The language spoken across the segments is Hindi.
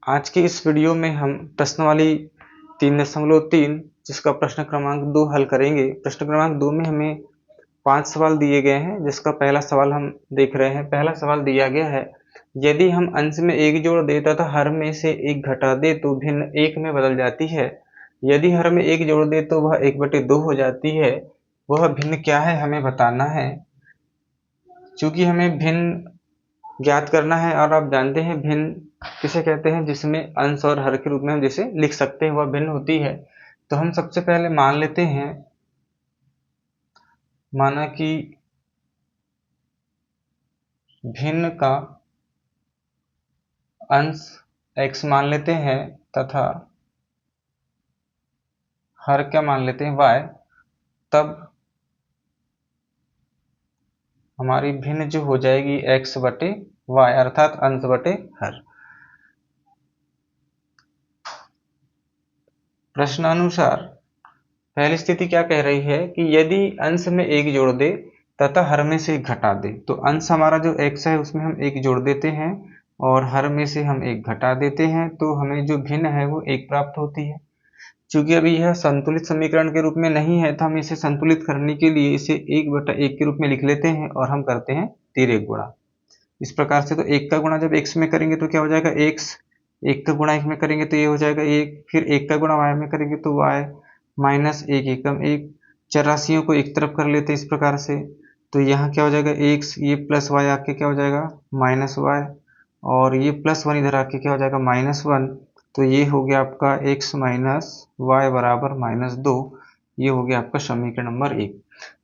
आज की इस वीडियो में हम प्रश्नावली 3.3 जिसका प्रश्न क्रमांक 2 हल करेंगे। प्रश्न क्रमांक 2 में हमें 5 सवाल दिए गए हैं, जिसका पहला सवाल हम देख रहे हैं। पहला सवाल दिया गया है, यदि हम अंश में 1 जोड़ दें तथा हर में से 1 घटा दें तो भिन्न 1 में बदल जाती है। यदि हर में 1 जोड़ दें तो वह 1/2 हो जाती है। वह भिन्न क्या है, हमें बताना है। चूंकि हमें भिन्न ज्ञात करना है और आप जानते हैं भिन्न किसे कहते हैं, जिसमें अंश और हर के रूप में हम जिसे लिख सकते हैं वह भिन्न होती है। तो हम सबसे पहले मान लेते हैं, माना कि भिन्न का अंश x मान लेते हैं तथा हर क्या मान लेते हैं y। तब हमारी भिन्न जो हो जाएगी x/y अर्थात अंश/हर। प्रश्नानुसार पहली स्थिति क्या कह रही है कि यदि अंश में 1 जोड़ दे तथा हर में से 1 घटा दे। तो अंश हमारा जो x है उसमें हम 1 जोड़ देते हैं और हर में से हम 1 घटा देते हैं, तो हमें जो भिन्न है वो 1 प्राप्त होती है। चूंकि अभी यह संतुलित समीकरण के रूप में नहीं है, तो हम इसे संतुलित करने के लिए इसे 1/1 के रूप में लिख लेते हैं और हम करते हैं तिर्यक गुणा। इस प्रकार से तो 1 का गुणा जब x में करेंगे तो क्या हो जाएगा x, 1 का गुणा 1 में करेंगे तो ये हो जाएगा 1, फिर 1 का गुणा y में करेंगे तो y, माइनस 1 एकम 1। चर राशियों को एक तरफ कर लेते हैं इस प्रकार से, तो यहाँ क्या हो जाएगा x, ये प्लस y आके क्या हो जाएगा माइनस y, और ये +1 इधर आके क्या हो जाएगा -1। तो ये हो गया आपका x माइनस वाई बराबर -2। ये हो गया आपका समीकरण नंबर 1।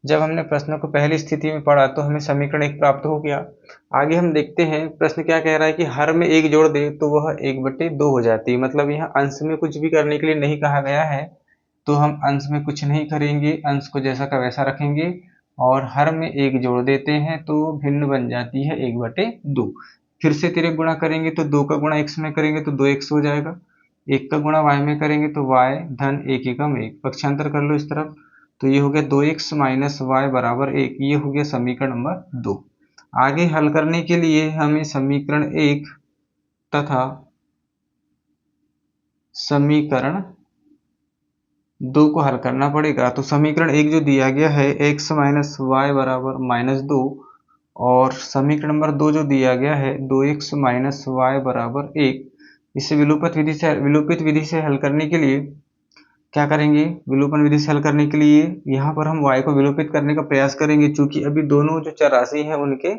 जब हमने प्रश्न को पहली स्थिति में पढ़ा तो हमें समीकरण 1 प्राप्त हो गया। आगे हम देखते हैं प्रश्न क्या कह रहा है कि हर में 1 जोड़ दे तो वह 1/2 हो जाती है। मतलब यहाँ अंश में कुछ भी करने के लिए नहीं कहा गया है, तो हम अंश में कुछ नहीं करेंगे, अंश को जैसा का वैसा रखेंगे और हर में 1 जोड़ देते हैं तो भिन्न बन जाती है 1/2। फिर से तिर्यक गुणा करेंगे तो 2 का गुणा x में करेंगे तो 2x हो जाएगा, 1 का गुणा y में करेंगे तो y धन 1 एकम 1। पक्षांतर कर लो इस तरफ, तो ये हो गया 2x माइनस वाई बराबर 1। ये हो गया समीकरण नंबर 2। आगे हल करने के लिए हमें समीकरण 1 तथा समीकरण 2 को हल करना पड़ेगा। तो समीकरण 1 जो दिया गया है x माइनस वाई बराबर -2, और समीकरण नंबर 2 जो दिया गया है 2x माइनस वाई बराबर 1। इसे विलोपित विधि से हल करने के लिए क्या करेंगे, विलोपन विधि से हल करने के लिए यहाँ पर हम y को विलोपित करने का प्रयास करेंगे। चूंकि अभी दोनों जो चर राशि है उनके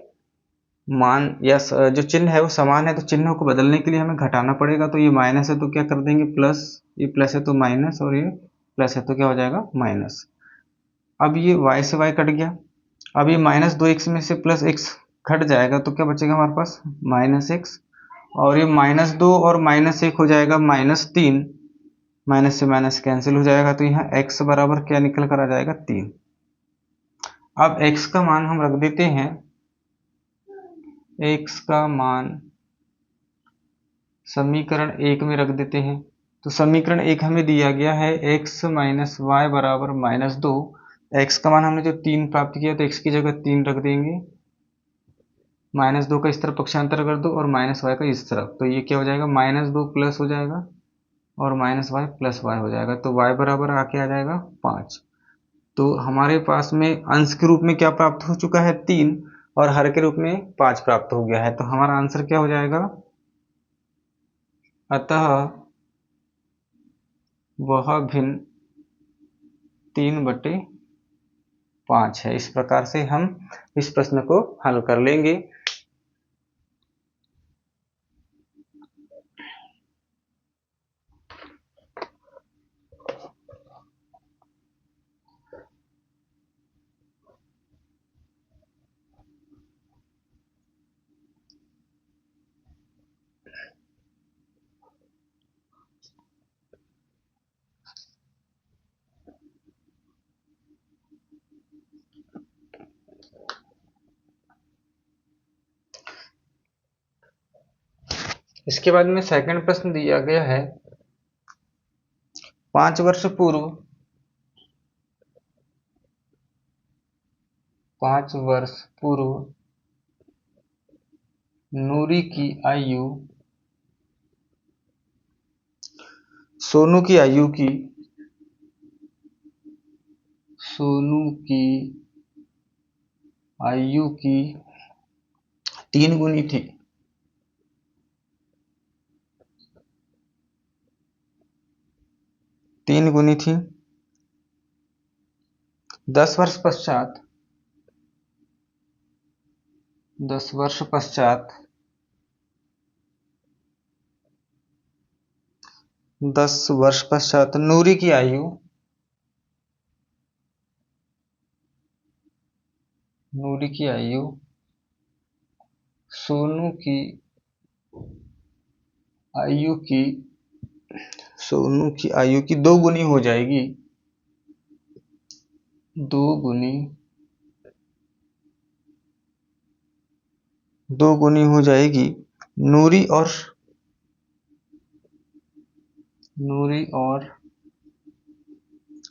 मान या जो चिन्ह है वो समान है, तो चिन्हों को बदलने के लिए हमें घटाना पड़ेगा। तो ये माइनस है तो क्या कर देंगे प्लस, ये प्लस है तो माइनस, और ये प्लस है तो क्या हो जाएगा माइनस। अब ये y से y कट गया, अब ये -2x में से +x घट जाएगा तो क्या बचेगा हमारे पास -x, और ये -2 और -1 हो जाएगा -3। माइनस से माइनस कैंसिल हो जाएगा, तो यहाँ x बराबर क्या निकल कर आ जाएगा 3। अब x का मान हम रख देते हैं, x का मान समीकरण 1 में रख देते हैं। तो समीकरण 1 हमें दिया गया है x माइनस वाई बराबर -2। x का मान हमने जो 3 प्राप्त किया तो x की जगह 3 रख देंगे, -2 का इस तरफ पक्षांतर कर दो और -y का इस तरफ, तो ये क्या हो जाएगा -2 प्लस हो जाएगा और -y प्लस y हो जाएगा, तो y बराबर आके आ जाएगा 5। तो हमारे पास में अंश के रूप में क्या प्राप्त हो चुका है 3 और हर के रूप में 5 प्राप्त हो गया है। तो हमारा आंसर क्या हो जाएगा, अतः वह भिन्न 3/5 है। इस प्रकार से हम इस प्रश्न को हल कर लेंगे। इसके बाद में सेकंड प्रश्न दिया गया है, 5 वर्ष पूर्व 5 वर्ष पूर्व नूरी की आयु सोनू की आयु की सोनू की आयु की 3 गुनी थी। 3 गुनी थी। 10 वर्ष पश्चात 10 वर्ष पश्चात 10 वर्ष पश्चात नूरी की आयु सोनू की आयु की 2 गुनी हो जाएगी। 2 गुनी हो जाएगी। नूरी और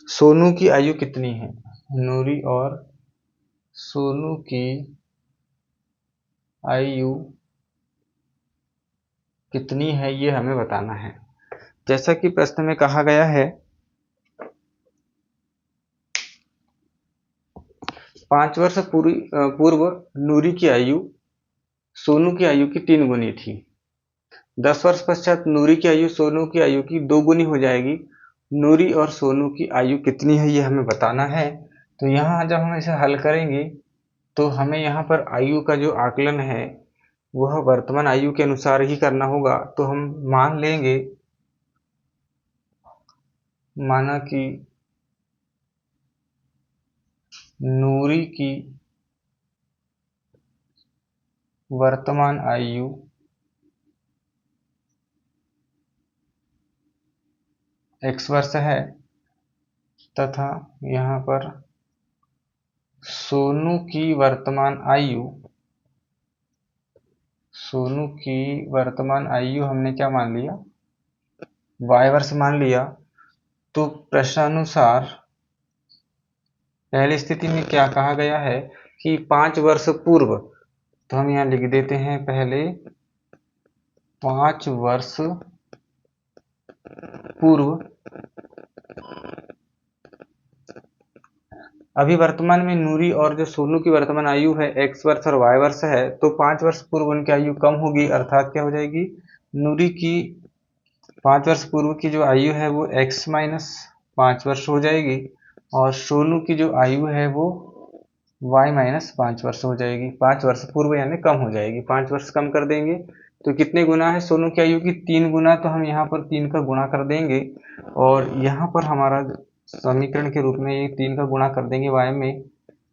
सोनू की आयु कितनी है? नूरी और सोनू की आयु कितनी है ये हमें बताना है। जैसा कि प्रश्न में कहा गया है 5 वर्ष पूर्व नूरी की आयु सोनू की आयु की 3 गुनी थी। 10 वर्ष पश्चात नूरी की आयु सोनू की आयु की 2 गुनी हो जाएगी। नूरी और सोनू की आयु कितनी है ये हमें बताना है। तो यहाँ जब हम इसे हल करेंगे तो हमें यहाँ पर आयु का जो आकलन है वह वर्तमान आयु के अनुसार ही करना होगा। तो हम मान लेंगे, माना कि नूरी की वर्तमान आयु x वर्ष है तथा यहाँ पर सोनू की वर्तमान आयु हमने क्या मान लिया? y वर्ष मान लिया। तो प्रश्नानुसार पहली स्थिति में क्या कहा गया है कि 5 वर्ष पूर्व, तो हम यहाँ लिख देते हैं पहले 5 वर्ष पूर्व। अभी वर्तमान में नूरी और जो सोनू की वर्तमान आयु है x वर्ष और y वर्ष है, तो 5 वर्ष पूर्व उनकी आयु कम होगी, अर्थात क्या हो जाएगी? नूरी की 5 वर्ष पूर्व की जो आयु है वो x माइनस 5 वर्ष हो जाएगी और सोनू की जो आयु है वो y माइनस 5 वर्ष हो जाएगी। 5 वर्ष पूर्व यानी कम हो जाएगी। 5 वर्ष कम कर देंगे तो कितने गुना है सोनू की आयु की? 3 गुना। तो हम यहाँ पर 3 का गुणा कर देंगे और यहाँ पर हमारा समीकरण के रूप में ये 3 का गुणा कर देंगे y में,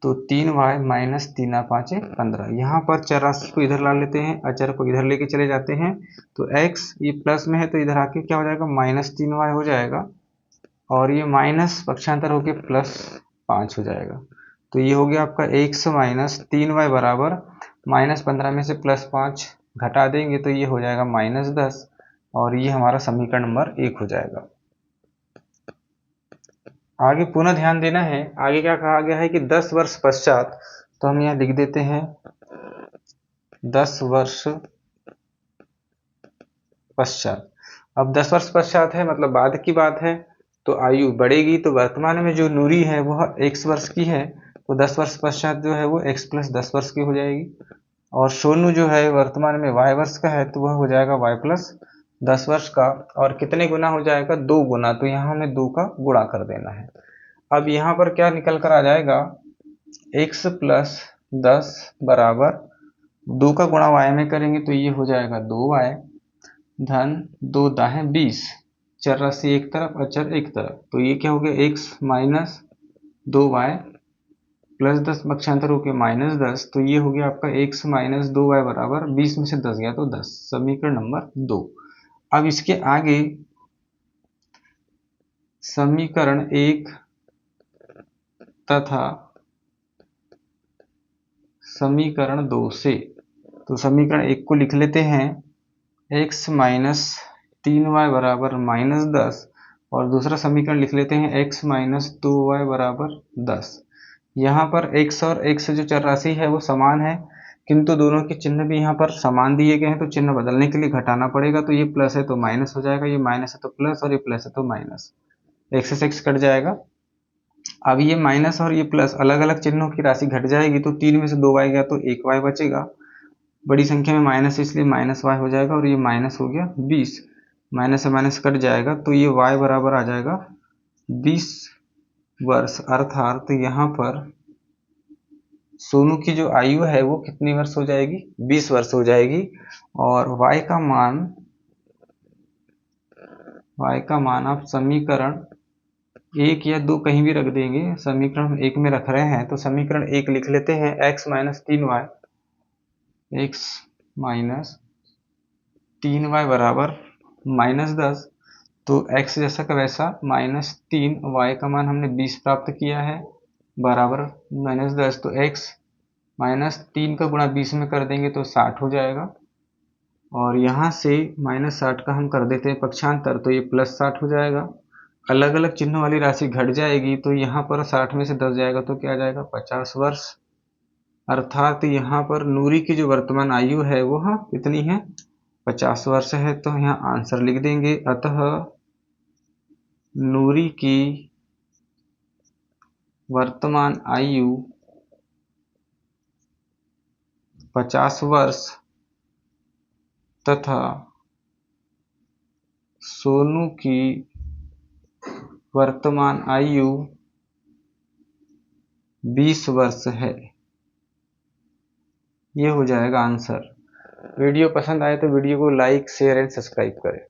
तो 3y माइनस 3 5 15। यहाँ पर चरराशि को इधर ला लेते हैं, अचर को इधर लेके चले जाते हैं। तो x ये प्लस में है तो इधर आके क्या हो जाएगा? माइनस 3y हो जाएगा और ये माइनस पक्षांतर होके प्लस 5 हो जाएगा। तो ये हो गया आपका x माइनस 3y बराबर माइनस 15 में से प्लस 5 घटा देंगे तो ये हो जाएगा माइनस 10 और ये हमारा समीकरण नंबर 1 हो जाएगा। आगे पुनः ध्यान देना है, आगे क्या कहा गया है कि 10 वर्ष पश्चात, तो हम यहाँ लिख देते हैं 10 वर्ष पश्चात। अब 10 वर्ष पश्चात है मतलब बाद की बात है, तो आयु बढ़ेगी। तो वर्तमान में जो नूरी है वह x वर्ष की है, तो 10 वर्ष पश्चात जो है वो x प्लस 10 वर्ष की हो जाएगी। और सोनू जो है वर्तमान में y वर्ष का है तो वह हो जाएगा y प्लस 10 वर्ष का। और कितने गुना हो जाएगा? 2 गुना। तो यहाँ हमें 2 का गुणा कर देना है। अब यहाँ पर क्या निकल कर आ जाएगा? x प्लस 10 बराबर 2 का गुणा y में करेंगे तो ये हो जाएगा 2y धन 2 दाहें 20, चरराशि एक तरफ अचर एक तरफ, तो ये क्या हो गया? x माइनस 2y प्लस 10 पक्षांतर होके माइनस 10, तो ये हो गया आपका x माइनस 2y बराबर 20 में से 10 गया तो 10, समीकरण नंबर 2। अब इसके आगे समीकरण 1 तथा समीकरण 2 से, तो समीकरण 1 को लिख लेते हैं x माइनस 3y बराबर माइनस 10 और दूसरा समीकरण लिख लेते हैं x माइनस 2y बराबर 10। यहाँ पर x और x जो चर राशि है वो समान है, किंतु दोनों के चिन्ह भी यहाँ पर समान दिए गए हैं, तो चिन्ह बदलने के लिए घटाना पड़ेगा। तो ये प्लस है तो माइनस हो जाएगा, ये माइनस है तो प्लस, और ये प्लस है तो माइनस, एक्स से एक्स कट जाएगा। अब ये माइनस और ये प्लस अलग अलग चिन्हों की राशि घट जाएगी, तो 3 में से 2 y गया तो 1 y बचेगा। बड़ी संख्या में माइनस है इसलिए माइनस y हो जाएगा, और ये माइनस हो गया 20, माइनस से माइनस कट जाएगा, तो ये y बराबर आ जाएगा 20 वर्ष। अर्थात यहाँ पर सोनू की जो आयु है वो कितनी वर्ष हो जाएगी, 20 वर्ष हो जाएगी। और y का मान आप समीकरण 1 या 2 कहीं भी रख देंगे। समीकरण हम 1 में रख रहे हैं तो समीकरण 1 लिख लेते हैं, x माइनस 3y बराबर -10। तो x जैसा का वैसा -3, y का मान हमने 20 प्राप्त किया है, बराबर -10। तो x -3 का गुणा 20 में कर देंगे तो 60 हो जाएगा, और यहाँ से -60 का हम कर देते हैं पक्षांतर, तो ये +60 हो जाएगा। अलग अलग चिन्हों वाली राशि घट जाएगी, तो यहाँ पर 60 में से 10 जाएगा तो क्या आ जाएगा, 50 वर्ष। अर्थात यहाँ पर नूरी की जो वर्तमान आयु है वो कितनी है, 50 वर्ष है। तो यहाँ आंसर लिख देंगे, अतः नूरी की वर्तमान आयु 50 वर्ष तथा सोनू की वर्तमान आयु 20 वर्ष है। ये हो जाएगा आंसर। वीडियो पसंद आए तो वीडियो को लाइक, शेयर एंड सब्सक्राइब करें।